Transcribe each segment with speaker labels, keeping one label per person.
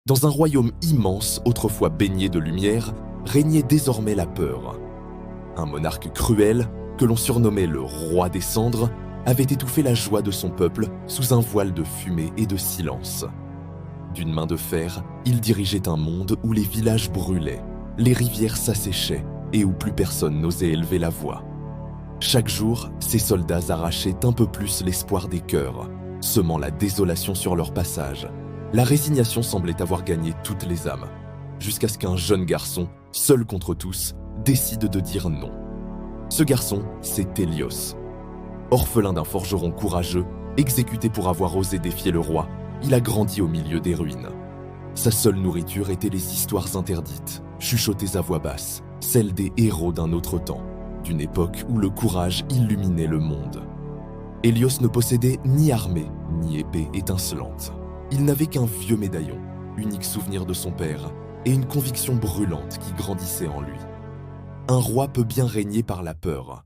Speaker 1: Dans un royaume immense, autrefois baigné de lumière, régnait désormais la peur. Un monarque cruel, que l'on surnommait le roi des cendres, avait étouffé la joie de son peuple sous un voile de fumée et de silence. D'une main de fer, il dirigeait un monde où les villages brûlaient, les rivières s'asséchaient et où plus personne n'osait élever la voix. Chaque jour, ses soldats arrachaient un peu plus l'espoir des cœurs, semant la désolation sur leur passage. La résignation semblait avoir gagné toutes les âmes, jusqu'à ce qu'un jeune garçon, seul contre tous, décide de dire non. Ce garçon, c'est Hélios. Orphelin d'un forgeron courageux, exécuté pour avoir osé défier le roi, il a grandi au milieu des ruines. Sa seule nourriture était les histoires interdites, chuchotées à voix basse, celles des héros d'un autre temps, d'une époque où le courage illuminait le monde. Hélios ne possédait ni armée, ni épée étincelante. Il n'avait qu'un vieux médaillon, unique souvenir de son père, et une conviction brûlante qui grandissait en lui. Un roi peut bien régner par la peur,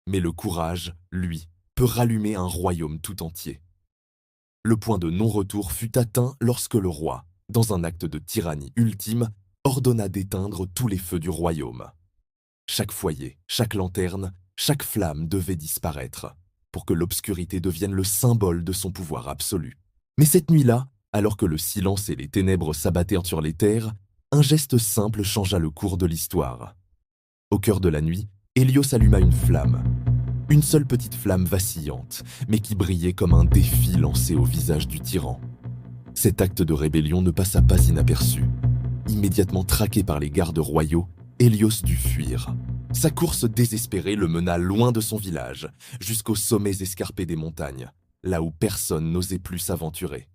Speaker 1: mais le courage, lui, peut rallumer un royaume tout entier. Le point de non-retour fut atteint lorsque le roi, dans un acte de tyrannie ultime, ordonna d'éteindre tous les feux du royaume. Chaque foyer, chaque lanterne, chaque flamme devait disparaître, pour que l'obscurité devienne le symbole de son pouvoir absolu. Mais cette nuit-là, alors que le silence et les ténèbres s'abattèrent sur les terres, un geste simple changea le cours de l'histoire. Au cœur de la nuit, Hélios alluma une flamme. Une seule petite flamme vacillante, mais qui brillait comme un défi lancé au visage du tyran. Cet acte de rébellion ne passa pas inaperçu. Immédiatement traqué par les gardes royaux, Hélios dut fuir. Sa course désespérée le mena loin de son village, jusqu'aux sommets escarpés des montagnes, là où personne n'osait plus s'aventurer.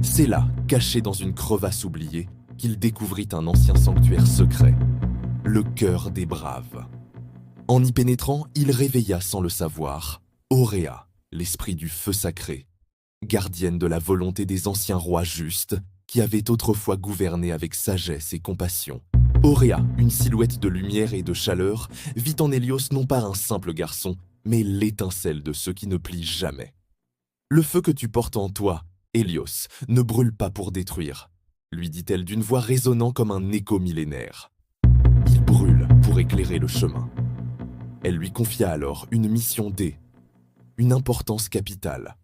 Speaker 1: C'est là, caché dans une crevasse oubliée, qu'il découvrit un ancien sanctuaire secret, le cœur des braves. En y pénétrant, il réveilla sans le savoir Auréa, l'esprit du feu sacré, gardienne de la volonté des anciens rois justes qui avaient autrefois gouverné avec sagesse et compassion. Auréa, une silhouette de lumière et de chaleur, vit en Hélios non pas un simple garçon, mais l'étincelle de ceux qui ne plient jamais. Le feu que tu portes en toi, Hélios, ne brûle pas pour détruire, lui dit-elle d'une voix résonnant comme un écho millénaire. Il brûle pour éclairer le chemin. Elle lui confia alors une mission une importance capitale.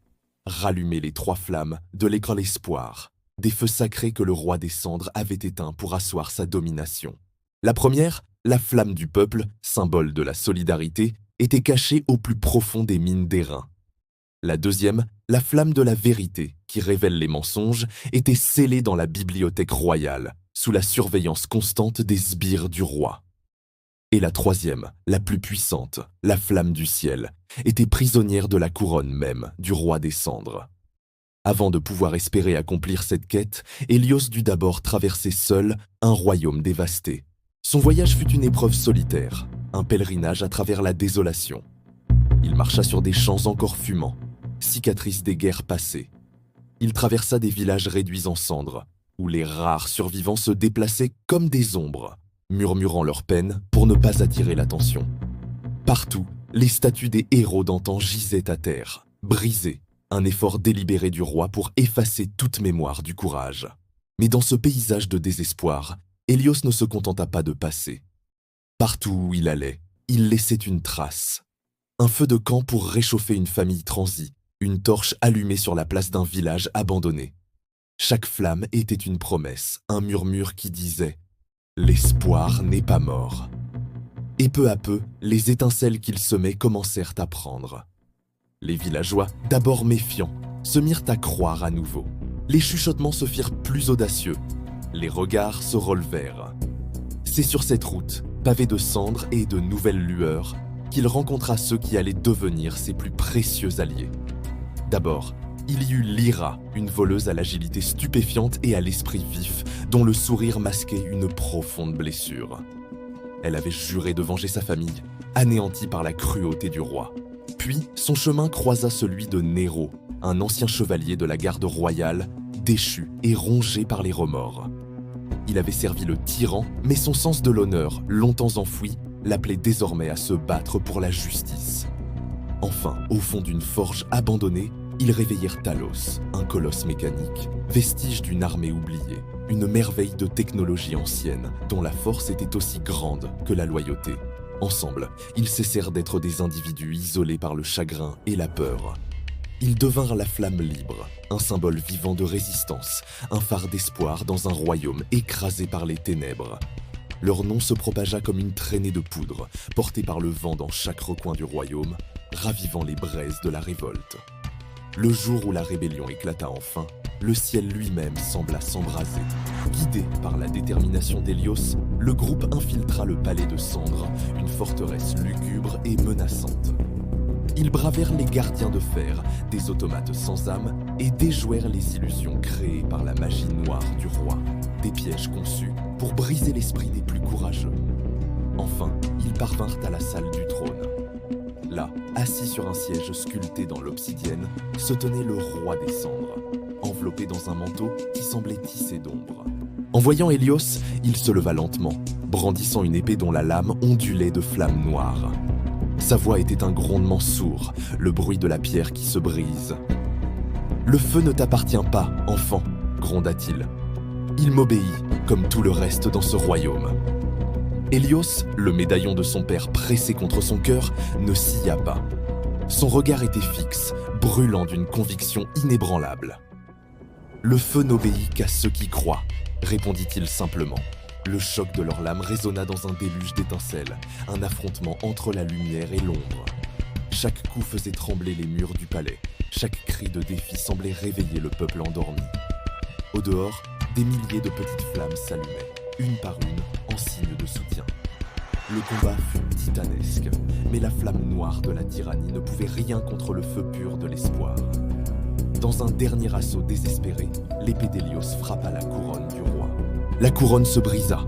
Speaker 1: Rallumer les 3 flammes de l'écran espoir, des feux sacrés que le roi des cendres avait éteints pour asseoir sa domination. La première, la flamme du peuple, symbole de la solidarité, était cachée au plus profond des mines d'airain. La deuxième, la flamme de la vérité, qui révèle les mensonges, était scellée dans la bibliothèque royale, sous la surveillance constante des sbires du roi. Et la troisième, la plus puissante, la flamme du ciel, était prisonnière de la couronne même du roi des cendres. Avant de pouvoir espérer accomplir cette quête, Hélios dut d'abord traverser seul un royaume dévasté. Son voyage fut une épreuve solitaire, un pèlerinage à travers la désolation. Il marcha sur des champs encore fumants, cicatrices des guerres passées. Il traversa des villages réduits en cendres, où les rares survivants se déplaçaient comme des ombres, murmurant leurs peines pour ne pas attirer l'attention. Partout, les statues des héros d'antan gisaient à terre, brisées, un effort délibéré du roi pour effacer toute mémoire du courage. Mais dans ce paysage de désespoir, Hélios ne se contenta pas de passer. Partout où il allait, il laissait une trace. Un feu de camp pour réchauffer une famille transie, une torche allumée sur la place d'un village abandonné. Chaque flamme était une promesse, un murmure qui disait « L'espoir n'est pas mort ». Et peu à peu, les étincelles qu'il semait commencèrent à prendre. Les villageois, d'abord méfiants, se mirent à croire à nouveau. Les chuchotements se firent plus audacieux. Les regards se relevèrent. C'est sur cette route, pavée de cendres et de nouvelles lueurs, qu'il rencontra ceux qui allaient devenir ses plus précieux alliés. D'abord, il y eut Lyra, une voleuse à l'agilité stupéfiante et à l'esprit vif, dont le sourire masquait une profonde blessure. Elle avait juré de venger sa famille, anéantie par la cruauté du roi. Puis, son chemin croisa celui de Néro, un ancien chevalier de la garde royale, déchu et rongé par les remords. Il avait servi le tyran, mais son sens de l'honneur, longtemps enfoui, l'appelait désormais à se battre pour la justice. Enfin, au fond d'une forge abandonnée, Ils réveillèrent Talos, un colosse mécanique, vestige d'une armée oubliée, une merveille de technologie ancienne, dont la force était aussi grande que la loyauté. Ensemble, ils cessèrent d'être des individus isolés par le chagrin et la peur. Ils devinrent la flamme libre, un symbole vivant de résistance, un phare d'espoir dans un royaume écrasé par les ténèbres. Leur nom se propagea comme une traînée de poudre, portée par le vent dans chaque recoin du royaume, ravivant les braises de la révolte. Le jour où la rébellion éclata enfin, le ciel lui-même sembla s'embraser. Guidé par la détermination d'Hélios, le groupe infiltra le palais de Cendre, une forteresse lugubre et menaçante. Ils bravèrent les gardiens de fer, des automates sans âme, et déjouèrent les illusions créées par la magie noire du roi, des pièges conçus pour briser l'esprit des plus courageux. Enfin, ils parvinrent à la salle du trône. Là, assis sur un siège sculpté dans l'obsidienne, se tenait le roi des cendres, enveloppé dans un manteau qui semblait tissé d'ombre. En voyant Hélios, il se leva lentement, brandissant une épée dont la lame ondulait de flammes noires. Sa voix était un grondement sourd, le bruit de la pierre qui se brise. « Le feu ne t'appartient pas, enfant », gronda-t-il. « Il m'obéit, comme tout le reste dans ce royaume. » Hélios, le médaillon de son père pressé contre son cœur, ne scia pas. Son regard était fixe, brûlant d'une conviction inébranlable. « Le feu n'obéit qu'à ceux qui croient », répondit-il simplement. Le choc de leurs lames résonna dans un déluge d'étincelles, un affrontement entre la lumière et l'ombre. Chaque coup faisait trembler les murs du palais, chaque cri de défi semblait réveiller le peuple endormi. Au dehors, des milliers de petites flammes s'allumaient, une par une, en signe de soutien. Le combat fut titanesque, mais la flamme noire de la tyrannie ne pouvait rien contre le feu pur de l'espoir. Dans un dernier assaut désespéré, l'épée d'Hélios frappa la couronne du roi. La couronne se brisa.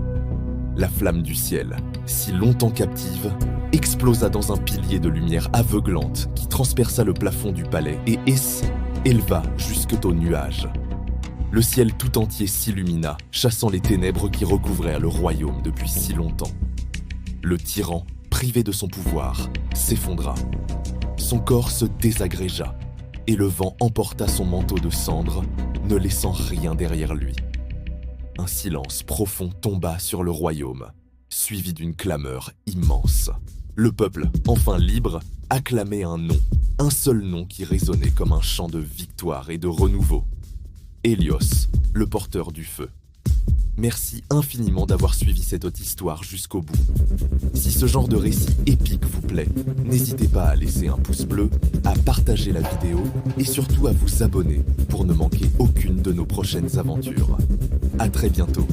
Speaker 1: La flamme du ciel, si longtemps captive, explosa dans un pilier de lumière aveuglante qui transperça le plafond du palais et éleva jusqu'aux nuages. Le ciel tout entier s'illumina, chassant les ténèbres qui recouvraient le royaume depuis si longtemps. Le tyran, privé de son pouvoir, s'effondra. Son corps se désagrégea, et le vent emporta son manteau de cendres, ne laissant rien derrière lui. Un silence profond tomba sur le royaume, suivi d'une clameur immense. Le peuple, enfin libre, acclamait un nom, un seul nom qui résonnait comme un chant de victoire et de renouveau. Hélios, le porteur du feu. Merci infiniment d'avoir suivi cette haute histoire jusqu'au bout. Si ce genre de récit épique vous plaît, n'hésitez pas à laisser un pouce bleu, à partager la vidéo et surtout à vous abonner pour ne manquer aucune de nos prochaines aventures. À très bientôt.